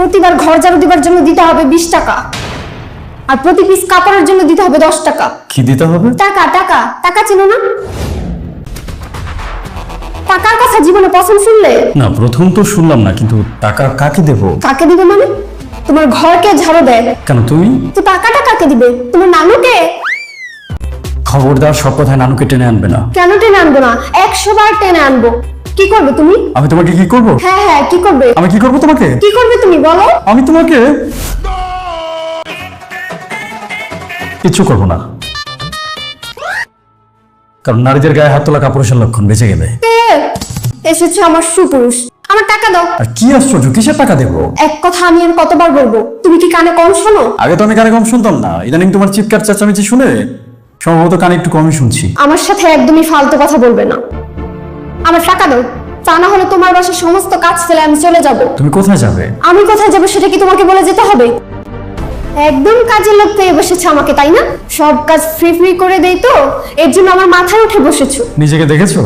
প্রতিবার ঘর ঝাড়ু দিবার জন্য দিতে হবে 20 টাকা, আর প্রতি পিস কাপড়ের জন্য দিতে হবে 10 টাকা। কি দিতে হবে? টাকা টাকা টাকা চিনো না? টাকার কথা জীবনে পছন্দ শুনলে? না, প্রথম তো শুনলাম না, কিন্তু টাকা কাকে দেব? কাকে দিবে মানে? তোমার ঘরকে ঝাড়ু দেয় কেন তুমি? তো টাকাটা কাকে দিবে? তোমার নানুকে? খবরদার, সব কথায় নানুকে টেনে আনবে না। কেন টেনে আনবো না? 100 বার টেনে আনবো। কি করবে তুমি? আমি তোমাকে কি করব? হ্যাঁ হ্যাঁ, কি করবে? আমি কি করব তোমাকে? কি করবে তুমি বলো? আমি তোমাকে কিচ্ছু করব না, কারণ নারীদের গায়ে হাত তোলা কাপুরুষের লক্ষণ। বেঁচে গেলে। এসেছে আমার সুপুরুষ, আমার টাকা দাও। আর কি আশ্চর্য, কিসের টাকা দেবো? এক কথা আমি আর কতবার বলবো? তুমি কি কানে কম শোনো? আগে তো আমি কানে কম শুনতাম না, ইদানিং তোমার চিৎকার চেঁচামেচি শুনে সম্ভবত কানে একটু কমই শুনছি। আমার সাথে একদমই ফালতু কথা বলবে না। আমার টাকা দাও, তা না হলে তোমার বাসার সমস্ত কাজ ফেলে আমি চলে যাব। তুমি কোথায় যাবে? আমি কোথায় যাবো সেটা কি তোমাকে বলে যেতে হবে? একদম কাজের লোক পেয়ে বসেছো আমাকে, তাই না? সব কাজ ফ্রি ফ্রি করে দেই তো, এর জন্য আমার মাথায় উঠে বসেছো। নিজেকে দেখেছো?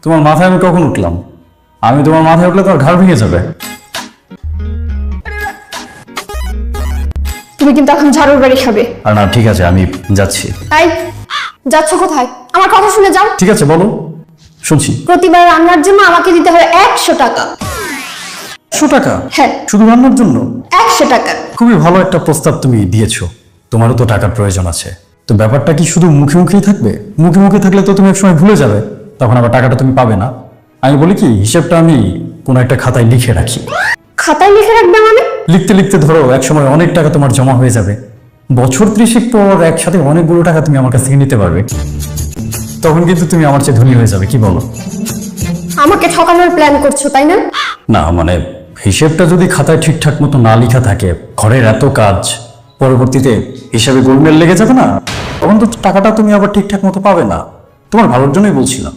তোমার মাথায় আমি কখন উঠলাম? আমি তোমার মাথায় উঠলে তোমার ঘাড় ভেঙে যাবে। তুমি কিন্তু এখন ঝাড়ুর বাড়ি খাবে। আর না, ঠিক আছে, আমি যাচ্ছি। তাই যাচ্ছ কোথায়? আমার কথা শুনে যাও। ঠিক আছে, বলো, শুনছি। প্রতিবার রান্নার জন্য আমাকে দিতে হবে 100 টাকা। 100 টাকা? হ্যাঁ, শুধু রান্নার জন্য? 100 টাকা। খুবই ভালো একটা প্রস্তাব তুমি দিয়েছো। তোমারও তো টাকার প্রয়োজন আছে, তো ব্যাপারটা কি শুধু মুখে মুখেই থাকবে? মুখে মুখে থাকলে তো তুমি একসময় ভুলে যাবে, তখন আবার টাকাটা তুমি পাবে না। আমি বলি কি, হিসেবটা আমি কোনো একটা খাতায় লিখে রাখি। খাতায় লিখে রাখবে মানে? লিখতে লিখতে ধরো একসময় অনেক টাকা তোমার জমা হয়ে যাবে। বছর 30 পর একসাথে অনেকগুলো টাকা তুমি আমার কাছ থেকে নিতে পারবে। তখন কিন্তু তুমি আমার চেয়ে ধনী হয়ে যাবে। কি বলো? আমাকে ঠকানোর প্ল্যান করছো, তাই না? না মানে, হিসেবটা যদি খাতায় ঠিকঠাক মতো না লেখা থাকে, ঘরের এত কাজ, পরবর্তীতে হিসাবে গোলমেল লেগে যাবে না, তখন তো টাকাটা তুমি আবার ঠিকঠাক মতো পাবে না। তোমার ভালোর জন্যই বলছিলাম।